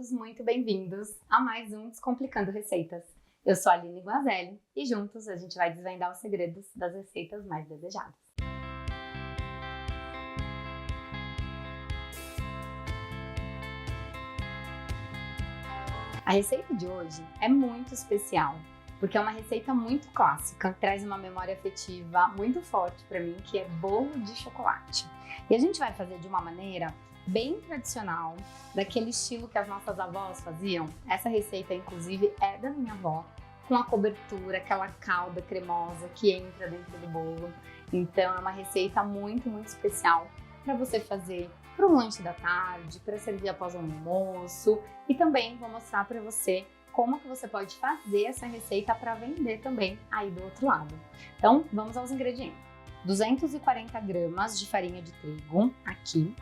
todos muito bem-vindos a mais um Descomplicando Receitas. Eu sou a Aline Guazelli e juntos a gente vai desvendar os segredos das receitas mais desejadas. A receita de hoje é muito especial, porque é uma receita muito clássica, traz uma memória afetiva muito forte para mim, que é bolo de chocolate. E a gente vai fazer de uma maneira bem tradicional, daquele estilo que as nossas avós faziam. Essa receita, inclusive, é da minha avó, com a cobertura, aquela calda cremosa que entra dentro do bolo. Então, é uma receita muito especial para você fazer para um lanche da tarde, para servir após o almoço. E também vou mostrar para você como que você pode fazer essa receita para vender também aí do outro lado. Então, vamos aos ingredientes. 240 gramas de farinha de trigo, aqui.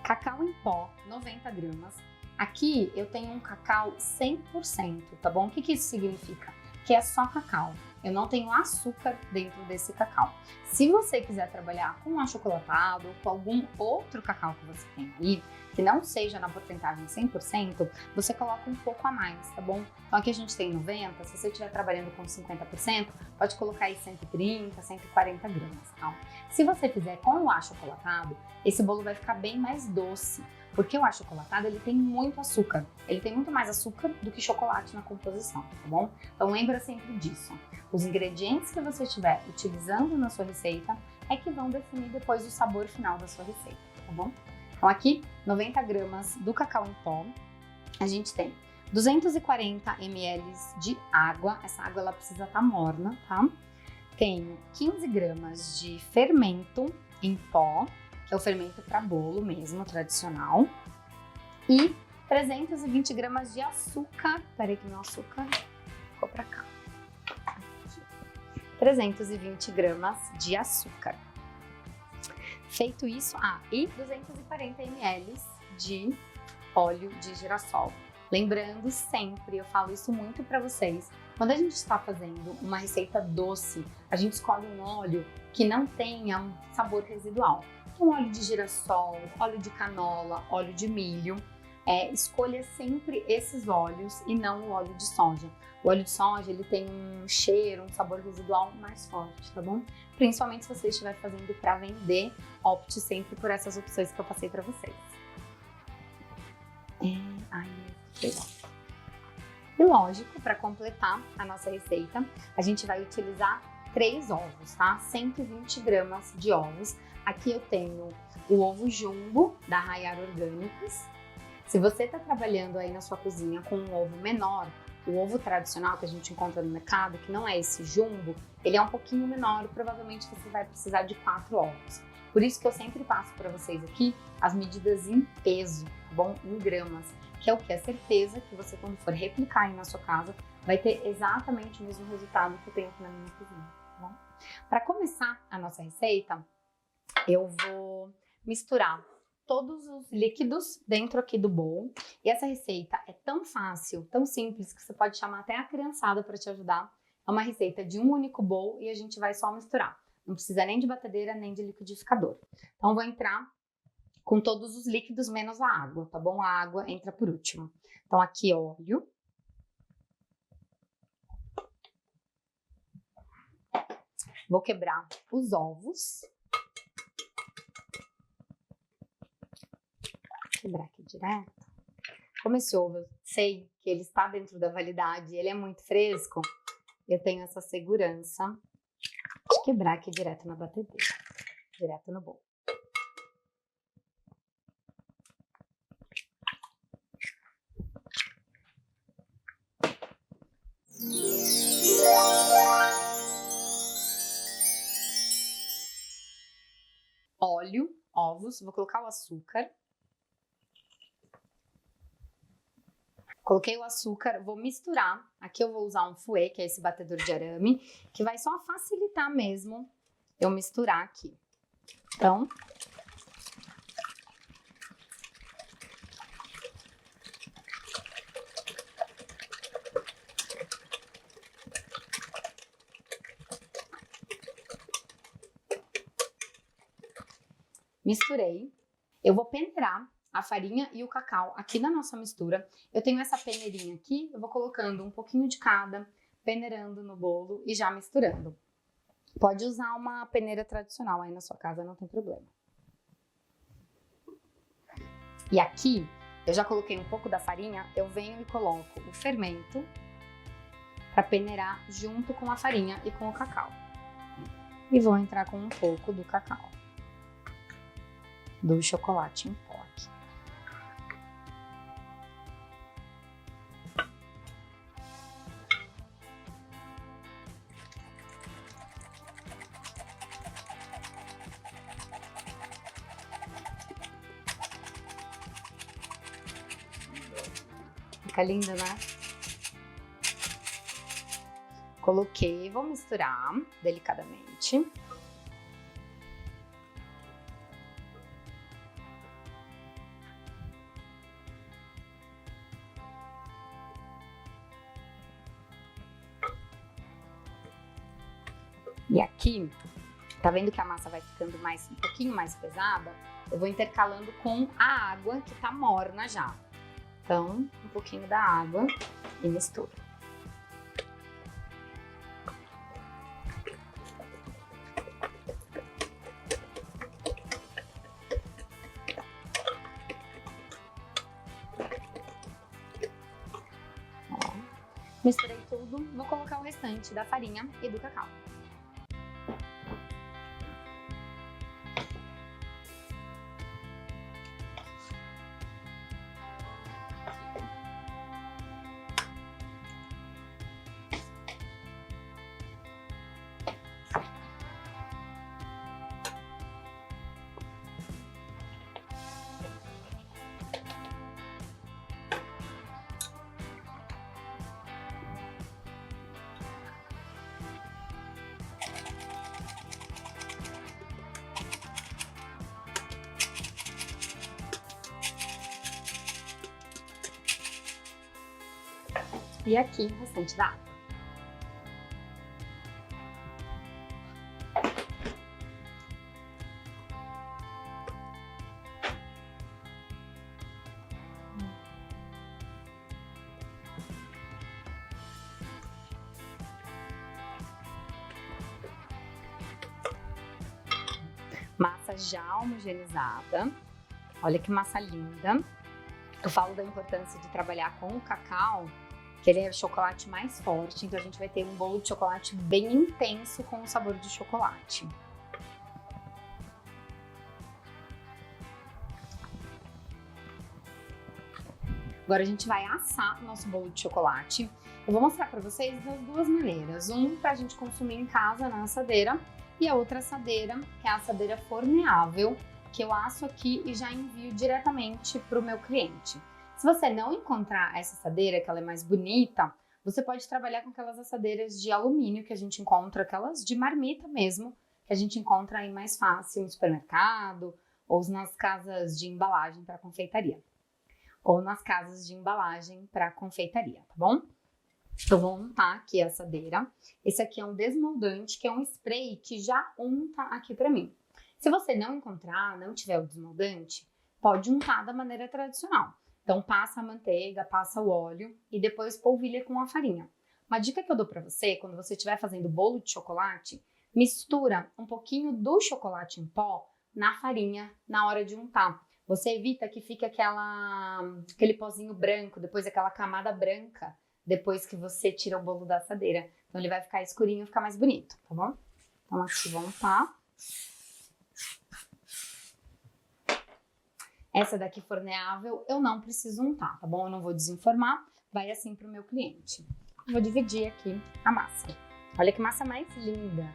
Cacau em pó, 90 gramas. Aqui eu tenho um cacau 100%, tá bom? O que isso significa? Que é só cacau. Eu não tenho açúcar dentro desse cacau. Se você quiser trabalhar com achocolatado ou com algum outro cacau que você tem aí, que não seja na porcentagem 100%, você coloca um pouco a mais, tá bom? Então aqui a gente tem 90, se você estiver trabalhando com 50%, pode colocar aí 130, 140 gramas, tá? Se você fizer com o achocolatado, esse bolo vai ficar bem mais doce, porque o achocolatado ele tem muito açúcar, ele tem muito mais açúcar do que chocolate na composição, tá bom? Então lembra sempre disso. Os ingredientes que você estiver utilizando na sua receita é que vão definir depois o sabor final da sua receita, tá bom? Então aqui, 90 gramas do cacau em pó, a gente tem 240 ml de água, essa água ela precisa estar morna, tá? Tenho 15 gramas de fermento em pó, que é o fermento para bolo mesmo, tradicional, e 320 gramas de açúcar, peraí que meu açúcar ficou para cá, aqui. 320 gramas de açúcar. Feito isso, e 240 ml de óleo de girassol. Lembrando sempre, eu falo isso muito para vocês, quando a gente está fazendo uma receita doce, a gente escolhe um óleo que não tenha um sabor residual. Então, óleo de girassol, óleo de canola, óleo de milho. Escolha sempre esses óleos e não o óleo de soja. O óleo de soja ele tem um cheiro, um sabor residual mais forte, tá bom? Principalmente se você estiver fazendo para vender, opte sempre por essas opções que eu passei para vocês. E lógico, para completar a nossa receita, a gente vai utilizar 3 ovos, tá? 120 gramas de ovos. Aqui eu tenho o ovo jumbo da Raiar Orgânicos. Se você está trabalhando aí na sua cozinha com um ovo menor, o ovo tradicional que a gente encontra no mercado, que não é esse jumbo, ele é um pouquinho menor, provavelmente você vai precisar de 4 ovos. Por isso que eu sempre passo para vocês aqui as medidas em peso, tá bom? Em gramas, que é o que? A certeza que você, quando for replicar aí na sua casa, vai ter exatamente o mesmo resultado que eu tenho aqui na minha cozinha, tá bom? Para começar a nossa receita, eu vou misturar todos os líquidos dentro aqui do bowl. E essa receita é tão fácil, tão simples, que você pode chamar até a criançada para te ajudar. É uma receita de um único bowl e a gente vai só misturar. Não precisa nem de batedeira, nem de liquidificador. Então, vou entrar com todos os líquidos menos a água, tá bom? A água entra por último. Então, aqui óleo. Vou quebrar os ovos. Quebrar aqui direto. Como esse ovo eu sei que ele está dentro da validade, ele é muito fresco, eu tenho essa segurança de quebrar aqui direto na batedeira, direto no bowl. Óleo, ovos, vou colocar o açúcar. Coloquei o açúcar, vou misturar. Aqui eu vou usar um fouet, que é esse batedor de arame, que vai só facilitar mesmo eu misturar aqui. Então, misturei. Eu vou peneirar a farinha e o cacau aqui na nossa mistura. Eu tenho essa peneirinha aqui, eu vou colocando um pouquinho de cada, peneirando no bolo e já misturando. Pode usar uma peneira tradicional aí na sua casa, não tem problema. E aqui, eu já coloquei um pouco da farinha, eu venho e coloco o fermento para peneirar junto com a farinha e com o cacau. E vou entrar com um pouco do cacau, do chocolate em pó aqui. Fica lindo, né? Coloquei, vou misturar delicadamente. E aqui, tá vendo que a massa vai ficando um pouquinho mais pesada? Eu vou intercalando com a água que tá morna já. Então, um pouquinho da água e mistura. Ó, misturei tudo, vou colocar o restante da farinha e do cacau. E aqui o restante da água. Massa já homogeneizada. Olha que massa linda. Eu falo da importância de trabalhar com o cacau, que ele é o chocolate mais forte, então a gente vai ter um bolo de chocolate bem intenso com o sabor de chocolate. Agora a gente vai assar o nosso bolo de chocolate. Eu vou mostrar para vocês das duas maneiras. Um para a gente consumir em casa na assadeira e a outra assadeira, que é a assadeira forneável, que eu asso aqui e já envio diretamente para o meu cliente. Se você não encontrar essa assadeira, que ela é mais bonita, você pode trabalhar com aquelas assadeiras de alumínio que a gente encontra, aquelas de marmita mesmo, que a gente encontra aí mais fácil no supermercado ou nas casas de embalagem para confeitaria. Ou nas casas de embalagem para confeitaria, tá bom? Eu vou untar aqui a assadeira. Esse aqui é um desmoldante, que é um spray que já unta aqui para mim. Se você não encontrar, não tiver o desmoldante, pode untar da maneira tradicional. Então, passa a manteiga, passa o óleo e depois polvilha com a farinha. Uma dica que eu dou para você, quando você estiver fazendo bolo de chocolate, mistura um pouquinho do chocolate em pó na farinha na hora de untar. Você evita que fique aquele pozinho branco, depois aquela camada branca, depois que você tira o bolo da assadeira. Então, ele vai ficar escurinho e ficar mais bonito, tá bom? Então, aqui vou untar. Essa daqui forneável eu não preciso untar, tá bom? Eu não vou desenformar, vai assim pro meu cliente. Vou dividir aqui a massa. Olha que massa mais linda!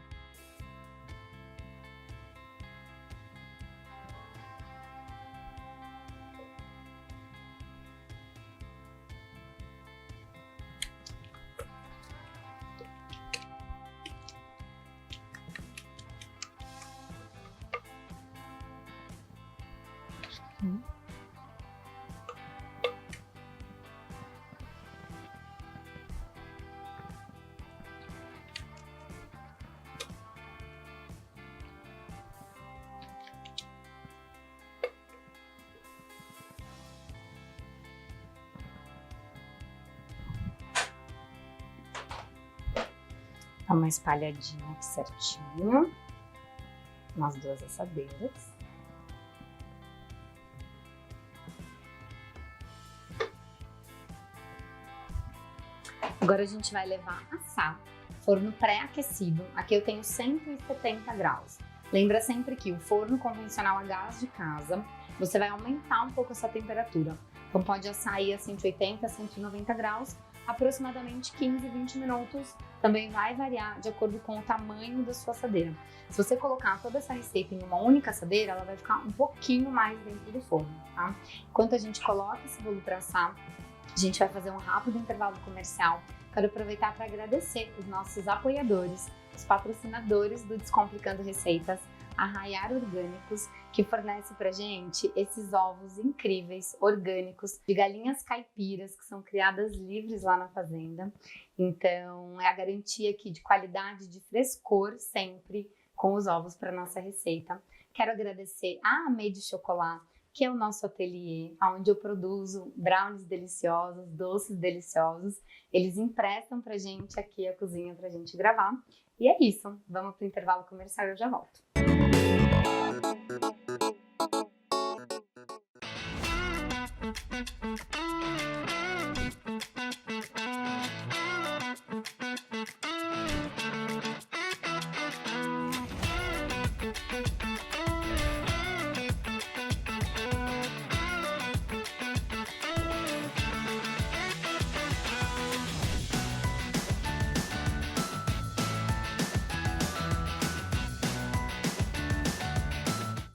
Dá uma espalhadinha aqui certinho, nas duas assadeiras. Agora a gente vai levar a assar, forno pré-aquecido, aqui eu tenho 170 graus. Lembra sempre que o forno convencional a gás de casa, você vai aumentar um pouco essa temperatura. Então pode assar aí a 180, 190 graus, aproximadamente 15, 20 minutos. Também vai variar de acordo com o tamanho da sua assadeira. Se você colocar toda essa receita em uma única assadeira, ela vai ficar um pouquinho mais dentro do forno, tá? Enquanto a gente coloca esse bolo para assar, a gente vai fazer um rápido intervalo comercial. Quero aproveitar para agradecer os nossos apoiadores, os patrocinadores do Descomplicando Receitas, a Rayar Orgânicos, que fornece pra gente esses ovos incríveis, orgânicos, de galinhas caipiras, que são criadas livres lá na fazenda. Então, é a garantia aqui de qualidade, de frescor sempre com os ovos para nossa receita. Quero agradecer a Amei de Chocolat, que é o nosso ateliê, onde eu produzo brownies deliciosos, doces deliciosos. Eles emprestam pra gente aqui a cozinha pra gente gravar. E é isso, vamos pro intervalo comercial e eu já volto.